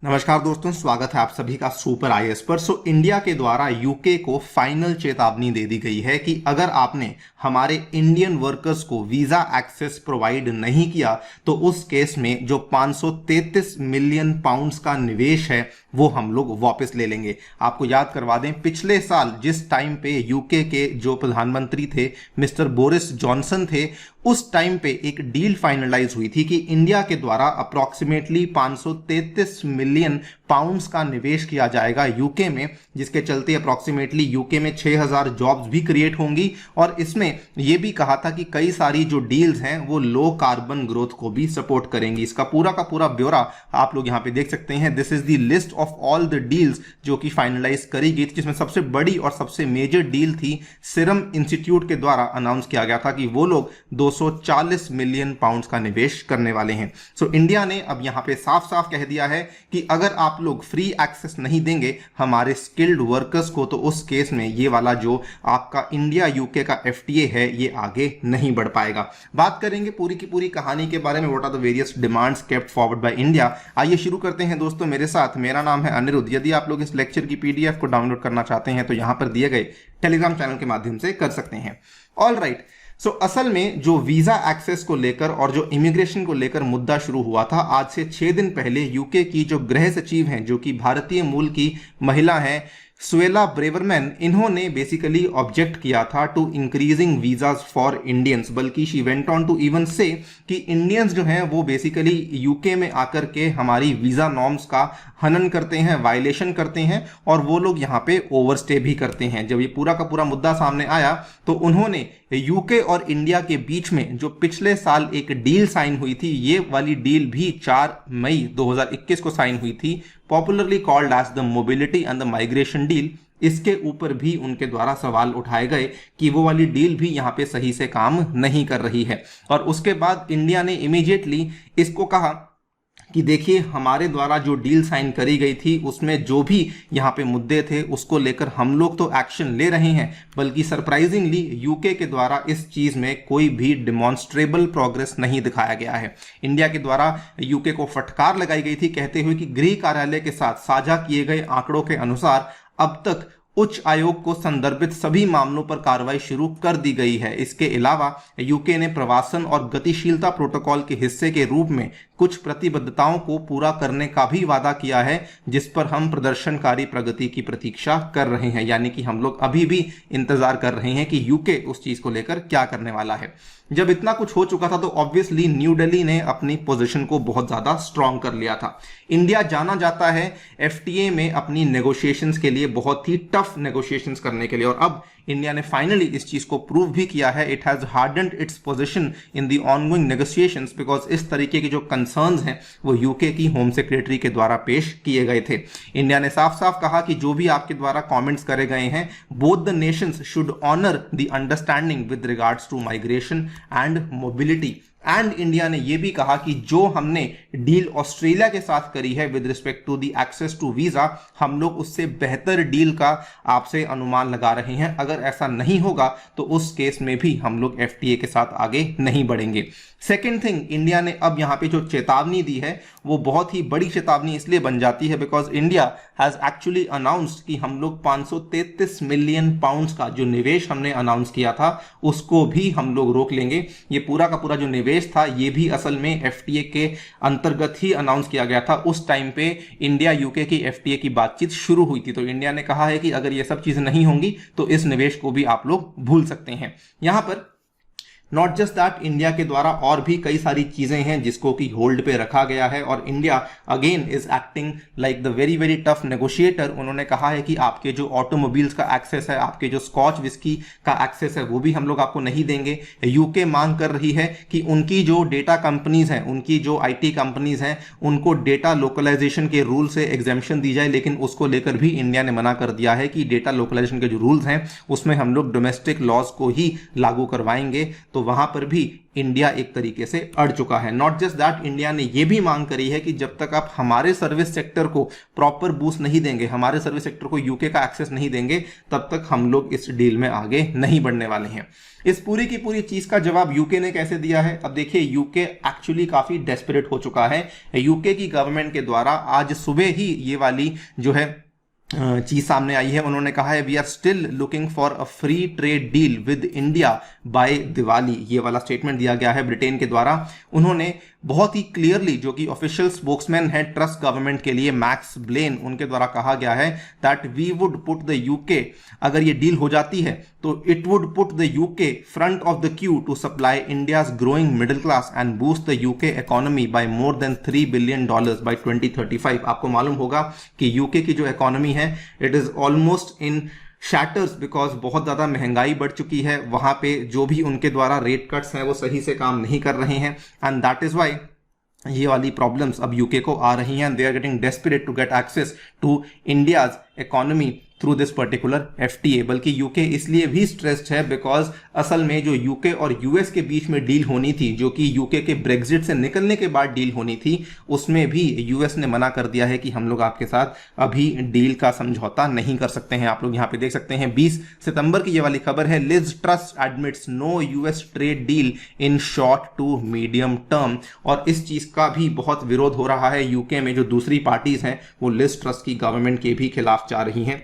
नमस्कार दोस्तों, स्वागत है आप सभी का सुपर आईएएस पर। इंडिया के द्वारा यूके को फाइनल चेतावनी दे दी गई है कि अगर आपने हमारे इंडियन वर्कर्स को वीजा एक्सेस प्रोवाइड नहीं किया तो उस केस में जो 533 मिलियन पाउंड्स का निवेश है वो हम लोग वापस ले लेंगे। आपको याद करवा दें, पिछले साल जिस टाइम पे यूके के जो प्रधानमंत्री थे मिस्टर बोरिस जॉनसन थे, उस टाइम पे एक डील फाइनलाइज हुई थी कि इंडिया के द्वारा अप्रॉक्सीमेटली 533 मिलियन पाउंड्स का निवेश किया जाएगा यूके में, जिसके चलते अप्रॉक्सीमेटली यूके में 6000 जॉब्स भी क्रिएट होंगी। और इसमें यह भी कहा था कि कई सारी जो डील्स हैं वो लो कार्बन ग्रोथ को भी सपोर्ट करेंगी। इसका पूरा का पूरा ब्यौरा आप लोग यहां पे देख सकते हैं। This is the list of all the deals जो कि फाइनलाइज करी गई थी, जिसमें सबसे बड़ी और सबसे मेजर डील थी सीरम इंस्टीट्यूट के द्वारा अनाउंस किया गया था कि वो लोग 240 मिलियन पाउंड्स का निवेश करने वाले हैं। इंडिया ने अब यहां पे साफ साफ कह दिया है कि अगर आप लोग फ्री एक्सेस नहीं देंगे हमारे स्किल्ड वर्कर्स को, तो उस केस में ये वाला जो आपका इंडिया यूके का एफटीए है ये आगे नहीं बढ़ पाएगा। बात करेंगे पूरी की पूरी कहानी के बारे में, what are the various demands kept forward by India. आइए शुरू करते हैं दोस्तों मेरे साथ। मेरा नाम है अनिरुद्ध। यदि आप लोग इस लेक्चर की पीडीएफ को डाउनलोड करना चाहते हैं तो यहां पर दिए गए टेलीग्राम चैनल के माध्यम से कर सकते हैं। ऑल राइट, असल में जो वीजा एक्सेस को लेकर और जो इमिग्रेशन को लेकर मुद्दा शुरू हुआ था, आज से 6 दिन पहले यूके की जो गृह सचिव हैं, जो कि भारतीय मूल की महिला हैं, सुएला ब्रेवरमैन, इन्होंने बेसिकली ऑब्जेक्ट किया था to increasing visas for Indians. बल्कि she went on to even say कि इंडियंस जो हैं वो बेसिकली यूके में आकर के हमारी वीजा नॉर्म्स का हनन करते हैं, वायलेशन करते हैं और वो लोग यहाँ पे ओवरस्टे भी करते हैं। जब ये पूरा का पूरा मुद्दा सामने आया तो उन्होंने यूके और इंडिया के बीच में जो पिछले साल एक डील साइन हुई थी, ये वाली डील भी 4 मई 2021 को साइन हुई थी, popularly called as the mobility and the migration deal. इसके ऊपर भी उनके द्वारा सवाल उठाए गए कि वो वाली डील भी यहाँ पे सही से काम नहीं कर रही है। और उसके बाद इंडिया ने इमीडिएटली इसको कहा कि देखिए, हमारे द्वारा जो डील साइन करी गई थी उसमें जो भी यहाँ पे मुद्दे थे उसको लेकर हम लोग तो एक्शन ले रहे हैं, बल्कि सरप्राइजिंगली यूके के द्वारा इस चीज में कोई भी डिमॉन्स्ट्रेबल प्रोग्रेस नहीं दिखाया गया है। इंडिया के द्वारा यूके को फटकार लगाई गई थी, कहते हुए कि गृह कार्यालय के साथ साझा किए गए आंकड़ों के अनुसार अब तक उच्च आयोग को संदर्भित सभी मामलों पर कार्रवाई शुरू कर दी गई है। इसके अलावा यूके ने प्रवासन और गतिशीलता प्रोटोकॉल के हिस्से के रूप में कुछ प्रतिबद्धताओं को पूरा करने का भी वादा किया है, जिस पर हम प्रदर्शनकारी प्रगति की प्रतीक्षा कर रहे हैं। यानी कि हम लोग अभी भी इंतजार कर रहे हैं कि यूके उस चीज को लेकर क्या करने वाला है। जब इतना कुछ हो चुका था तो ऑब्वियसली न्यू दिल्ली ने अपनी पोजीशन को बहुत ज्यादा स्ट्रांग कर लिया था। इंडिया जाना जाता है एफटीए में अपनी नेगोशिएशंस के लिए, बहुत ही टफ नेगोशिएशंस करने के लिए, और अब इंडिया ने फाइनली इस चीज को प्रूव भी किया है। It has hardened its position in the ongoing negotiations because इस तरीके के जो कंसर्न्स हैं वो यूके की होम सेक्रेटरी के द्वारा पेश किए गए थे। इंडिया ने साफ साफ कहा कि जो भी आपके द्वारा कमेंट्स करे गए हैं, both the nations should honour the understanding with regards to migration and mobility. And India ने यह भी कहा कि जो हमने डील ऑस्ट्रेलिया के साथ करी है with respect to the access to visa, हम लोग उससे बेहतर डील का आपसे अनुमान लगा रहे हैं। अगर ऐसा नहीं होगा तो उस केस में भी हम लोग एफटीए के साथ आगे नहीं बढ़ेंगे। सेकेंड थिंग, इंडिया ने अब यहां पे जो चेतावनी दी है वो बहुत ही बड़ी चेतावनी इसलिए बन जाती है because India has actually announced कि हम लोग 533 मिलियन पाउंड्स का जो निवेश हमने अनाउंस किया था उसको भी हम लोग रोक लेंगे। ये पूरा का पूरा जो निवेश था ये भी असल में एफटीए के अंतर्गत ही अनाउंस किया गया था। उस टाइम पे इंडिया यूके की एफटीए की बातचीत शुरू हुई थी, तो इंडिया ने कहा है कि अगर ये सब चीजें नहीं होंगी तो इस निवेश को भी आप लोग भूल सकते हैं। यहां पर नॉट जस्ट दैट, इंडिया के द्वारा और भी कई सारी चीजें हैं जिसको कि होल्ड पे रखा गया है और India again is acting like the very very tough negotiator. उन्होंने कहा है कि आपके जो ऑटोमोबाइल्स का एक्सेस है, आपके जो स्कॉच विस्की का एक्सेस है वो भी हम लोग आपको नहीं देंगे। यूके मांग कर रही है कि उनकी जो डेटा कंपनीज हैं, उनकी जो आईटी कंपनीज हैं, उनको डेटा लोकलाइजेशन के रूल से एग्जेम्पशन दी जाए, लेकिन उसको लेकर भी इंडिया ने मना कर दिया है कि डेटा लोकलाइजेशन के जो रूल्स हैं उसमें हम लोग डोमेस्टिक लॉज को ही लागू करवाएंगे। तो वहां पर भी इंडिया एक तरीके से अड़ चुका है। नॉट जस्ट दैट, इंडिया ने यह भी मांग करी है कि जब तक आप हमारे सर्विस सेक्टर को प्रॉपर बूस्ट नहीं देंगे, हमारे सर्विस सेक्टर को यूके का एक्सेस नहीं देंगे, तब तक हम लोग इस डील में आगे नहीं बढ़ने वाले हैं। इस पूरी की पूरी चीज का जवाब यूके ने कैसे दिया है? अब देखिए, यूके एक्चुअली काफी डेस्परेट हो चुका है। यूके की गवर्नमेंट के द्वारा आज सुबह ही ये वाली जो है चीज सामने आई है। उन्होंने कहा है we are still looking for a free trade deal with India by Diwali. ये वाला स्टेटमेंट दिया गया है ब्रिटेन के द्वारा। उन्होंने बहुत ही क्लियरली, जो कि ऑफिशियल स्पोक्समैन है ट्रस्ट गवर्नमेंट के लिए, मैक्स ब्लेन, उनके द्वारा कहा गया है that we would put the UK, अगर ये डील हो जाती है तो it would put the UK front of the queue to supply India's growing middle class and boost the UK economy by more than $3 billion by 2035। आपको मालूम होगा कि यूके की जो इकोनॉमी है it is almost in shatters because बहुत ज्यादा महंगाई बढ़ चुकी है। वहां पे जो भी उनके द्वारा रेट कट्स हैं वो सही से काम नहीं कर रहे हैं, एंड दैट इज वाई ये वाली प्रॉब्लम्स अब यूके को आ रही हैं। They are getting desperate to get access to India's economy through this particular FTA. बल्कि यूके इसलिए भी स्ट्रेस्ड है बिकॉज असल में जो यूके और यूएस के बीच में डील होनी थी, जो कि यूके के ब्रेग्जिट से निकलने के बाद डील होनी थी, उसमें भी यूएस ने मना कर दिया है कि हम लोग आपके साथ अभी डील का समझौता नहीं कर सकते हैं। आप लोग यहाँ पे देख सकते हैं 20 सितंबर की ये वाली खबर है, Liz Truss admits no US trade deal in short to medium term. और इस चीज का भी बहुत विरोध हो रहा है यूके में। जो दूसरी पार्टीज हैं वो लिज ट्रस की गवर्नमेंट के भी खिलाफ जा रही हैं।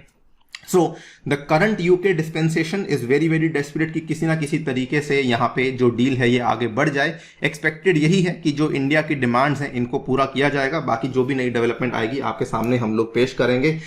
So the current UK dispensation is very very desperate कि किसी ना किसी तरीके से यहाँ पे जो डील है ये आगे बढ़ जाए। एक्सपेक्टेड यही है कि जो इंडिया की डिमांड्स हैं इनको पूरा किया जाएगा। बाकी जो भी नई डेवलपमेंट आएगी आपके सामने हम लोग पेश करेंगे।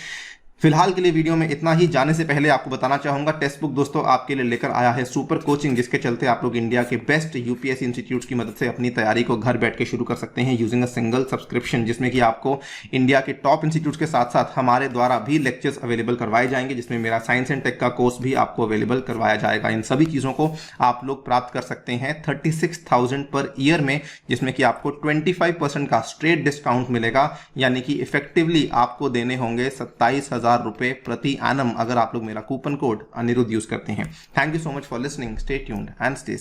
फिलहाल के लिए वीडियो में इतना ही। जाने से पहले आपको बताना चाहूंगा, टेक्स्ट बुक दोस्तों आपके लिए लेकर आया है सुपर कोचिंग, जिसके चलते आप लोग इंडिया के बेस्ट यूपीएससी इंस्टीट्यूट्स की मदद से अपनी तैयारी को घर बैठ के शुरू कर सकते हैं यूजिंग अ सिंगल सब्सक्रिप्शन, जिसमें कि आपको इंडिया के टॉप इंस्टीट्यूट्स के साथ साथ हमारे द्वारा भी लेक्चर्स अवेलेबल करवाए जाएंगे, जिसमें मेरा साइंस एंड टेक का कोर्स भी आपको अवेलेबल करवाया जाएगा। इन सभी चीजों को आप लोग प्राप्त कर सकते हैं 36,000 पर ईयर में, जिसमें कि आपको 25% का स्ट्रेट डिस्काउंट मिलेगा, यानी कि इफेक्टिवली आपको देने होंगे 27,000 रुपए प्रति एनम अगर आप लोग मेरा कूपन कोड अनिरुद्ध यूज करते हैं। Thank you so much for listening, stay tuned and stay